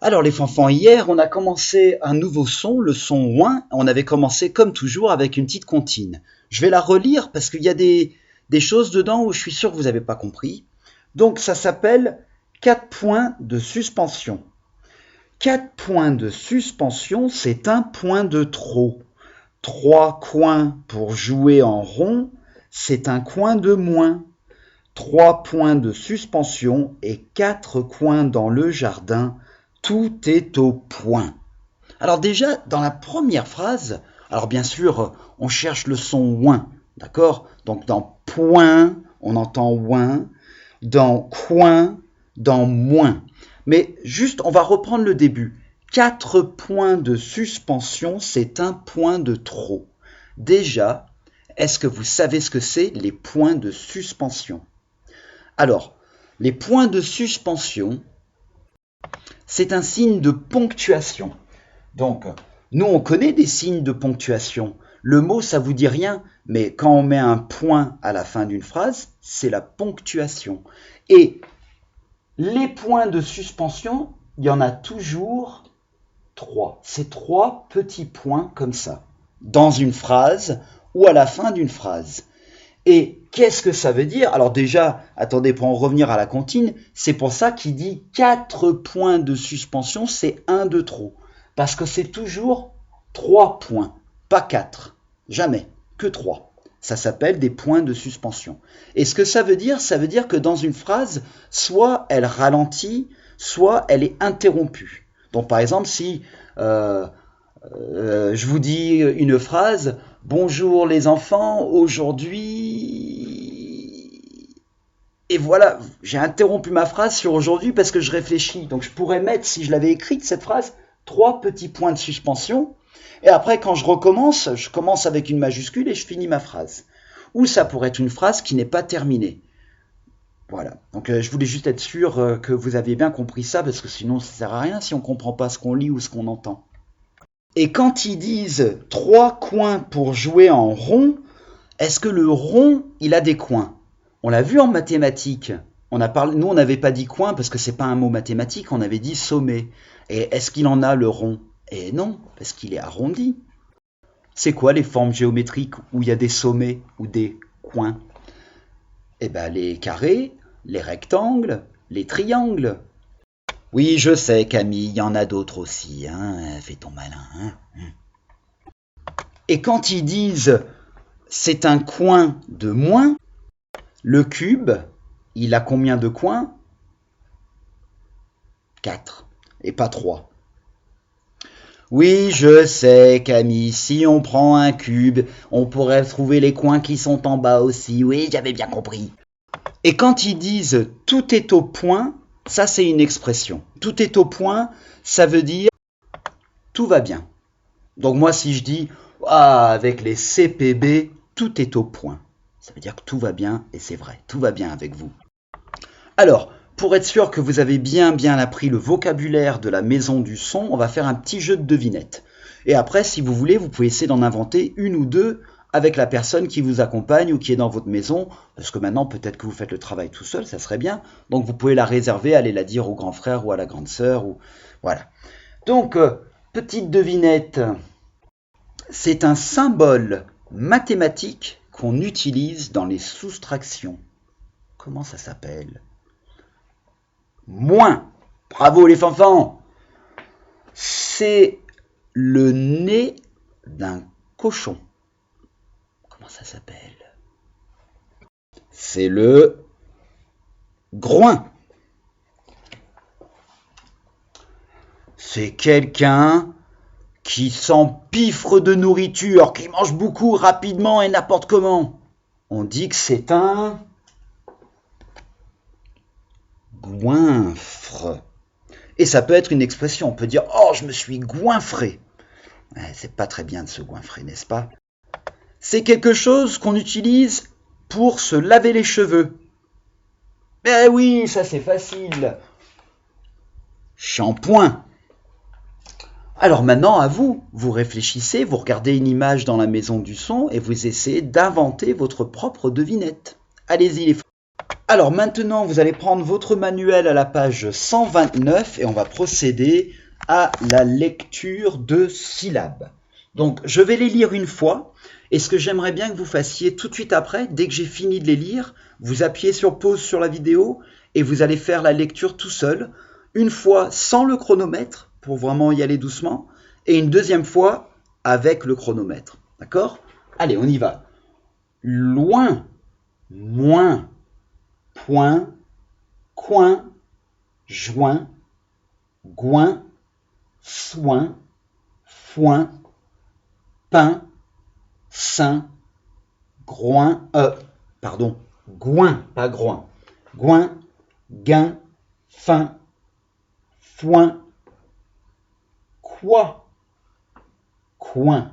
Alors les fanfans, hier on a commencé un nouveau son, le son ouin. On avait commencé comme toujours avec une petite comptine. Je vais la relire parce qu'il y a des choses dedans où je suis sûr que vous n'avez pas compris. Donc ça s'appelle 4 points de suspension. 4 points de suspension, c'est un point de trop. 3 coins pour jouer en rond, c'est un coin de moins. 3 points de suspension et 4 coins dans le jardin, tout est au point. Alors déjà, dans la première phrase, alors bien sûr, on cherche le son ouin, d'accord? Donc dans point, on entend ouin, dans coin, dans moins. Mais juste, on va reprendre le début. 4 points de suspension, c'est un point de trop. Déjà, est-ce que vous savez ce que c'est les points de suspension? Alors, les points de suspension, c'est un signe de ponctuation. Donc, nous, on connaît des signes de ponctuation. Le mot, ça vous dit rien, mais quand on met un point à la fin d'une phrase, c'est la ponctuation. Et les points de suspension, il y en a toujours 3. C'est 3 petits points comme ça, dans une phrase ou à la fin d'une phrase. Et qu'est-ce que ça veut dire? Alors déjà, attendez, pour en revenir à la comptine, c'est pour ça qu'il dit 4 points de suspension, c'est 1 de trop. Parce que c'est toujours 3 points, pas 4. Jamais, que 3. Ça s'appelle des points de suspension. Et ce que ça veut dire que dans une phrase, soit elle ralentit, soit elle est interrompue. Donc par exemple, si je vous dis une phrase, bonjour les enfants, aujourd'hui... Et voilà, j'ai interrompu ma phrase sur aujourd'hui parce que je réfléchis. Donc je pourrais mettre, si je l'avais écrite, cette phrase, 3 petits points de suspension. Et après, quand je commence avec une majuscule et je finis ma phrase. Ou ça pourrait être une phrase qui n'est pas terminée. Voilà, donc je voulais juste être sûr que vous aviez bien compris ça, parce que sinon ça ne sert à rien si on ne comprend pas ce qu'on lit ou ce qu'on entend. Et quand ils disent 3 coins pour jouer en rond, est-ce que le rond, il a des coins? On l'a vu en mathématiques. Nous, on n'avait pas dit coin parce que c'est pas un mot mathématique, on avait dit sommet. Et est-ce qu'il en a le rond? Et non, parce qu'il est arrondi. C'est quoi les formes géométriques où il y a des sommets ou des coins? Eh bien, les carrés, les rectangles, les triangles. Oui, je sais, Camille, il y en a d'autres aussi, hein, fais ton malin. Hein. Et quand ils disent c'est un coin de moins, le cube, il a combien de coins? 4, et pas 3. Oui, je sais, Camille, si on prend un cube, on pourrait trouver les coins qui sont en bas aussi. Oui, j'avais bien compris. Et quand ils disent « tout est au point », ça c'est une expression. « Tout est au point », ça veut dire « tout va bien ». Donc moi, si je dis « ah, avec les CPB, tout est au point », ça veut dire que tout va bien, et c'est vrai, tout va bien avec vous. Alors, pour être sûr que vous avez bien appris le vocabulaire de la maison du son, on va faire un petit jeu de devinettes. Et après, si vous voulez, vous pouvez essayer d'en inventer une ou deux avec la personne qui vous accompagne ou qui est dans votre maison, parce que maintenant, peut-être que vous faites le travail tout seul, ça serait bien. Donc, vous pouvez la réserver, aller la dire au grand frère ou à la grande sœur. Voilà. Donc, petite devinette, c'est un symbole mathématique qu'on utilise dans les soustractions. Comment ça s'appelle ? Moins. Bravo les fanfans. C'est le nez d'un cochon. Comment ça s'appelle? C'est le groin. C'est quelqu'un qui s'empiffre de nourriture, qui mange beaucoup rapidement et n'importe comment. On dit que c'est un goinfre. Et ça peut être une expression. On peut dire « Oh, je me suis goinfré ». C'est pas très bien de se goinfrer, n'est-ce pas? C'est quelque chose qu'on utilise pour se laver les cheveux. Eh oui, ça c'est facile. Shampoing. Alors maintenant, à vous, vous réfléchissez, vous regardez une image dans la maison du son et vous essayez d'inventer votre propre devinette. Allez-y les Alors maintenant, vous allez prendre votre manuel à la page 129 et on va procéder à la lecture de syllabes. Donc, je vais les lire une fois. Et ce que j'aimerais bien que vous fassiez tout de suite après, dès que j'ai fini de les lire, vous appuyez sur pause sur la vidéo et vous allez faire la lecture tout seul, une fois sans le chronomètre, pour vraiment y aller doucement, et une deuxième fois avec le chronomètre. D'accord? Allez, on y va. Loin, moins, point, coin, joint, goin, soin, foin, pain, sein, groin, gouin, pas groin, goin, gain, fin, foin, quoi, coin.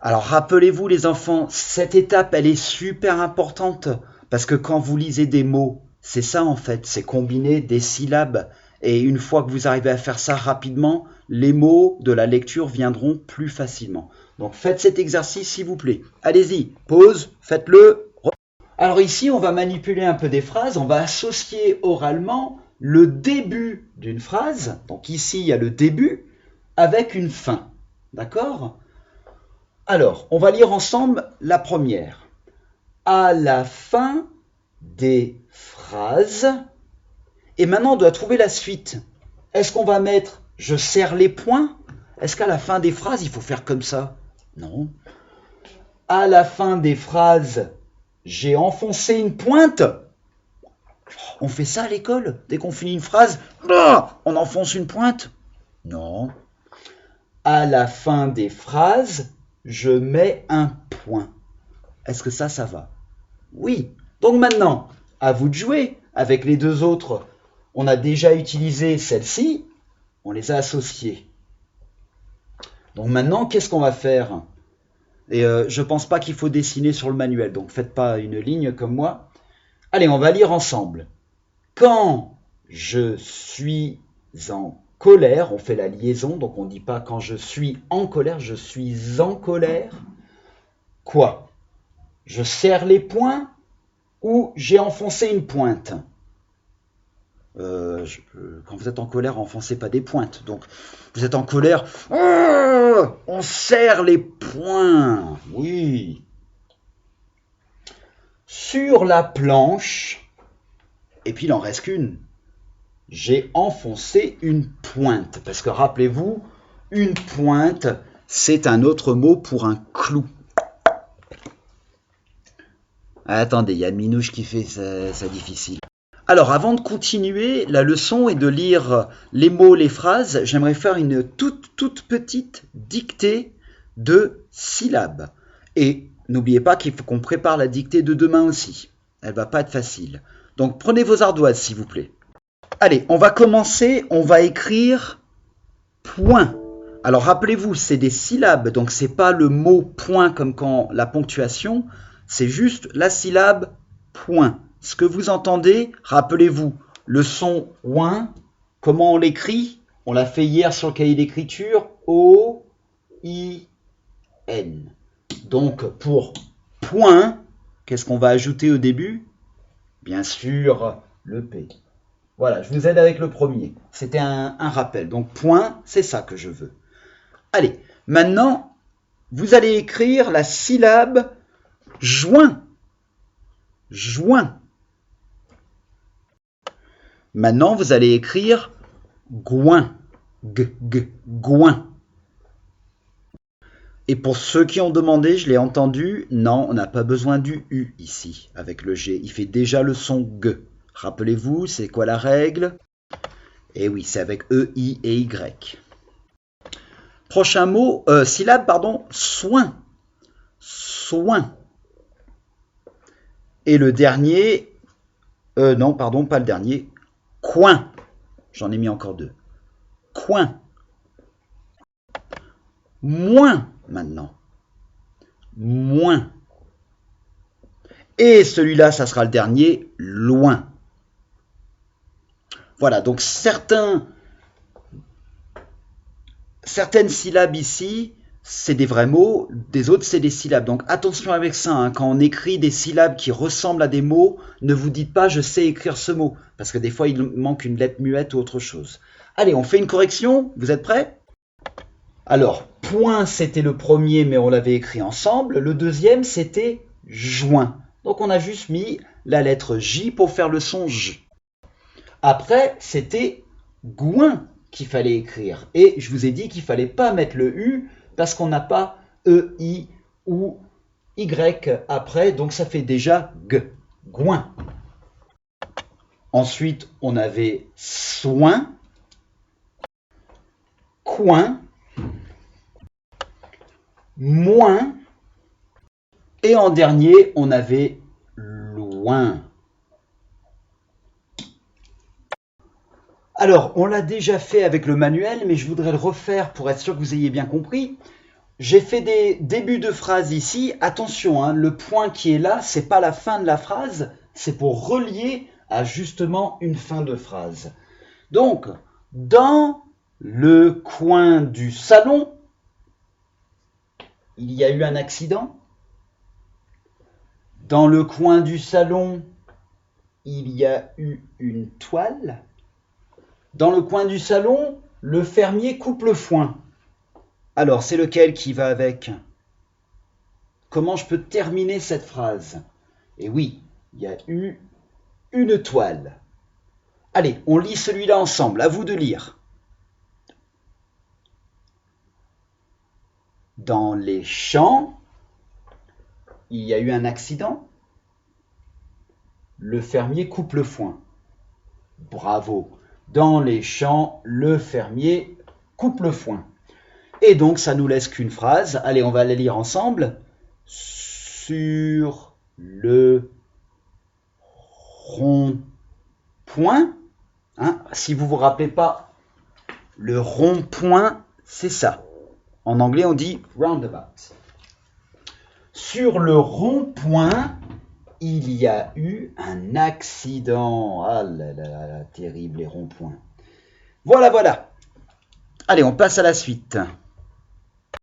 Alors rappelez-vous les enfants, cette étape elle est super importante parce que quand vous lisez des mots, c'est ça en fait, c'est combiner des syllabes et une fois que vous arrivez à faire ça rapidement, les mots de la lecture viendront plus facilement. Donc faites cet exercice s'il vous plaît. Allez-y, pause, faites-le. Alors ici on va manipuler un peu des phrases, on va associer oralement le début d'une phrase, donc ici il y a le début, avec une fin. D'accord ? Alors, on va lire ensemble la première. À la fin des phrases. Et maintenant, on doit trouver la suite. Est-ce qu'on va mettre « je serre les poings » Est-ce qu'à la fin des phrases, il faut faire comme ça? Non. À la fin des phrases, j'ai enfoncé une pointe. On fait ça à l'école. Dès qu'on finit une phrase, on enfonce une pointe. Non. À la fin des phrases, je mets un point. Est-ce que ça va? Oui. Donc maintenant, à vous de jouer avec les deux autres. On a déjà utilisé celle-ci, on les a associées. Donc maintenant, qu'est-ce qu'on va faire? Et je ne pense pas qu'il faut dessiner sur le manuel, donc faites pas une ligne comme moi. Allez, on va lire ensemble. Quand je suis en colère, on fait la liaison, donc on ne dit pas quand je suis en colère, je suis en colère. Quoi? Je serre les poings ou j'ai enfoncé une pointe? Quand vous êtes en colère, enfoncez pas des pointes. Donc, vous êtes en colère, on serre les poings. Oui. Sur la planche, et puis il en reste qu'une. J'ai enfoncé une pointe. Parce que rappelez-vous, une pointe, c'est un autre mot pour un clou. Attendez, il y a Minouche qui fait ça difficile. Alors, avant de continuer la leçon et de lire les mots, les phrases, j'aimerais faire une toute petite dictée de syllabes. Et n'oubliez pas qu'il faut qu'on prépare la dictée de demain aussi. Elle va pas être facile. Donc, prenez vos ardoises, s'il vous plaît. Allez, on va commencer, on va écrire point. Alors, rappelez-vous, c'est des syllabes, donc c'est pas le mot point comme quand la ponctuation, c'est juste la syllabe point. Ce que vous entendez, rappelez-vous, le son ouin, comment on l'écrit? On l'a fait hier sur le cahier d'écriture, O-I-N. Donc, pour point, qu'est-ce qu'on va ajouter au début? Bien sûr, le P. Voilà, je vous aide avec le premier. C'était un rappel. Donc, point, c'est ça que je veux. Allez, maintenant, vous allez écrire la syllabe joint. Joint. Maintenant, vous allez écrire goin. Goin. Et pour ceux qui ont demandé, je l'ai entendu, non, on n'a pas besoin du U ici, avec le G. Il fait déjà le son G. Rappelez-vous, c'est quoi la règle? Eh oui, c'est avec E, I et Y. Prochain mot, syllabe, pardon, soin. Soin. Et le dernier, non, pardon, pas le dernier, coin. J'en ai mis encore deux. Coin. Moins, maintenant. Moins. Et celui-là, ça sera le dernier, loin. Voilà, donc certaines syllabes ici c'est des vrais mots, des autres, c'est des syllabes. Donc attention avec ça, hein. Quand on écrit des syllabes qui ressemblent à des mots, ne vous dites pas « je sais écrire ce mot », parce que des fois, il manque une lettre muette ou autre chose. Allez, on fait une correction, vous êtes prêts? Alors, point, c'était le premier, mais on l'avait écrit ensemble. Le deuxième, c'était joint. Donc on a juste mis la lettre J pour faire le son J. Après, c'était gouin qu'il fallait écrire. Et je vous ai dit qu'il ne fallait pas mettre le U parce qu'on n'a pas E, I ou Y après, donc ça fait déjà G, gouin. Ensuite, on avait soin, coin, moins, et en dernier, on avait loin. Alors, on l'a déjà fait avec le manuel, mais je voudrais le refaire pour être sûr que vous ayez bien compris. J'ai fait des débuts de phrases ici. Attention, hein, le point qui est là, c'est pas la fin de la phrase, c'est pour relier à justement une fin de phrase. Donc, dans le coin du salon, il y a eu un accident. Dans le coin du salon, il y a eu une toile. Dans le coin du salon, le fermier coupe le foin. Alors, c'est lequel qui va avec? Comment je peux terminer cette phrase? Et oui, il y a eu une toile. Allez, on lit celui-là ensemble, à vous de lire. Dans les champs, il y a eu un accident. Le fermier coupe le foin. Bravo. Dans les champs, le fermier coupe le foin. Et donc, ça nous laisse qu'une phrase. Allez, on va la lire ensemble. Sur le rond-point. Hein, si vous ne vous rappelez pas, le rond-point, c'est ça. En anglais, on dit roundabout. Sur le rond-point, il y a eu un accident. Ah là là, terrible les ronds-points. Voilà, voilà. Allez, on passe à la suite.